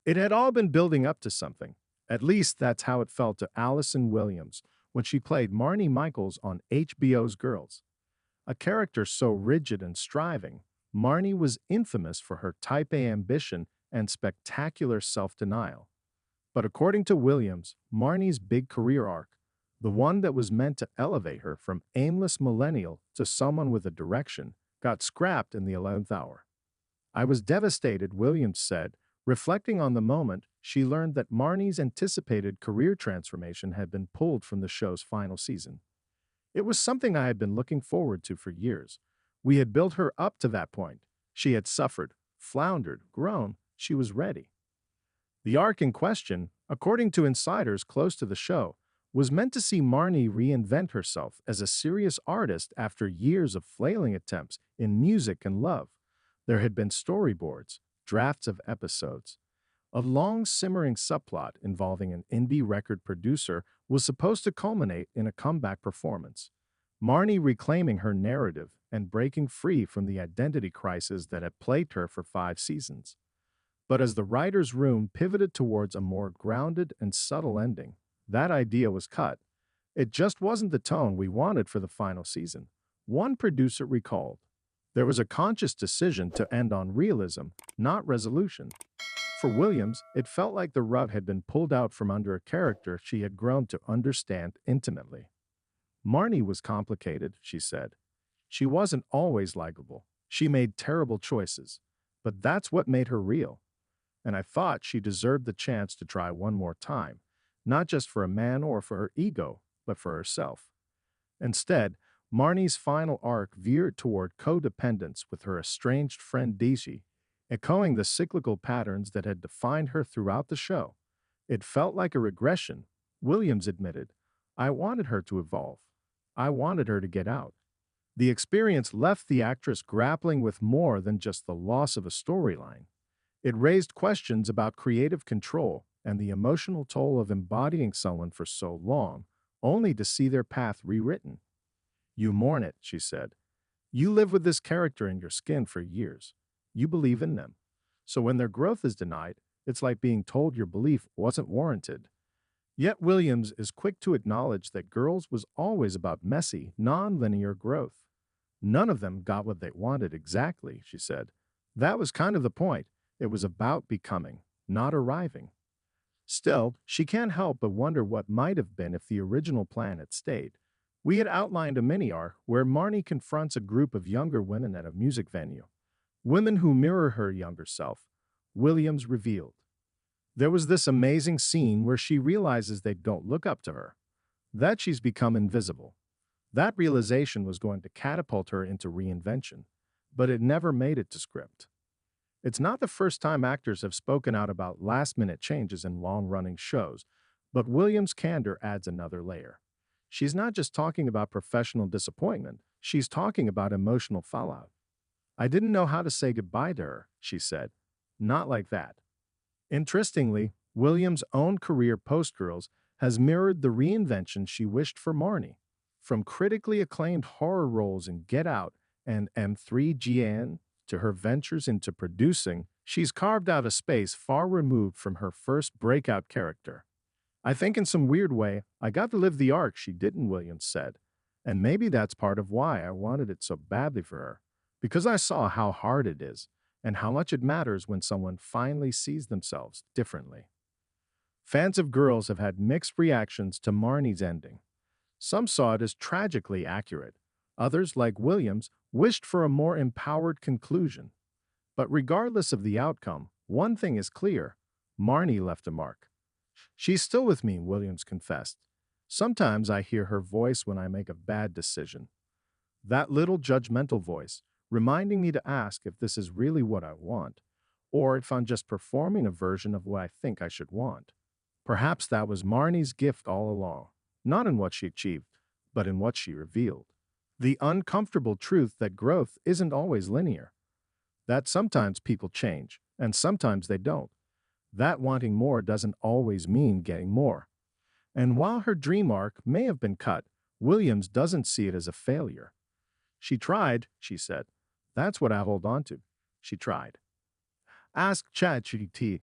It had all been building up to something. At least that's how it felt to Allison Williams when she played Marnie Michaels on HBO's Girls. A character so rigid and striving, Marnie was infamous for her type A ambition and spectacular self denial. But according to Williams, Marnie's big career arc, the one that was meant to elevate her from aimless millennial to someone with a direction, got scrapped in the 11th hour. I was devastated, Williams said, reflecting on the moment she learned that Marnie's anticipated career transformation had been pulled from the show's final season. It was something I had been looking forward to for years. We had built her up to that point. She had suffered, floundered, grown. She was ready. The arc in question, according to insiders close to the show, was meant to see Marnie reinvent herself as a serious artist after years of flailing attempts in music and love. There had been storyboards, drafts of episodes. A long simmering subplot involving an indie record producer was supposed to culminate in a comeback performance. Marnie reclaiming her narrative and breaking free from the identity crisis that had plagued her for 5 seasons. But as the writer's room pivoted towards a more grounded and subtle ending, that idea was cut. It just wasn't the tone we wanted for the final season. One producer recalled, there was a conscious decision to end on realism, not resolution. For Williams, it felt like the rug had been pulled out from under a character she had grown to understand intimately. Marnie was complicated, she said. She wasn't always likable. She made terrible choices. But that's what made her real. And I thought she deserved the chance to try one more time, not just for a man or for her ego, but for herself. Instead, Marnie's final arc veered toward codependence with her estranged friend Daisy, echoing the cyclical patterns that had defined her throughout the show. It felt like a regression, Williams admitted. I wanted her to evolve. I wanted her to get out. The experience left the actress grappling with more than just the loss of a storyline. It raised questions about creative control and the emotional toll of embodying someone for so long, only to see their path rewritten. You mourn it, she said. You live with this character in your skin for years. You believe in them. So when their growth is denied, it's like being told your belief wasn't warranted. Yet Williams is quick to acknowledge that Girls was always about messy, non-linear growth. None of them got what they wanted exactly, she said. That was kind of the point. It was about becoming, not arriving. Still, she can't help but wonder what might have been if the original plan had stayed. We had outlined a mini-arc where Marnie confronts a group of younger women at a music venue. Women who mirror her younger self, Williams revealed. There was this amazing scene where she realizes they don't look up to her, that she's become invisible. That realization was going to catapult her into reinvention, but it never made it to script. It's not the first time actors have spoken out about last-minute changes in long-running shows, but Williams' candor adds another layer. She's not just talking about professional disappointment, she's talking about emotional fallout. I didn't know how to say goodbye to her, she said. Not like that. Interestingly, Williams' own career post-Girls has mirrored the reinvention she wished for Marnie. From critically acclaimed horror roles in Get Out and M3GN to her ventures into producing, she's carved out a space far removed from her first breakout character. I think in some weird way, I got to live the arc she didn't, Williams said. And maybe that's part of why I wanted it so badly for her. Because I saw how hard it is, and how much it matters when someone finally sees themselves differently. Fans of Girls have had mixed reactions to Marnie's ending. Some saw it as tragically accurate. Others, like Williams, wished for a more empowered conclusion. But regardless of the outcome, one thing is clear. Marnie left a mark. She's still with me, Williams confessed. Sometimes I hear her voice when I make a bad decision. That little judgmental voice, reminding me to ask if this is really what I want, or if I'm just performing a version of what I think I should want. Perhaps that was Marnie's gift all along, not in what she achieved, but in what she revealed. The uncomfortable truth that growth isn't always linear. That sometimes people change, and sometimes they don't. That wanting more doesn't always mean getting more. And while her dream arc may have been cut, Williams doesn't see it as a failure. She tried, she said. That's what I hold on to. She tried. Ask ChatGPT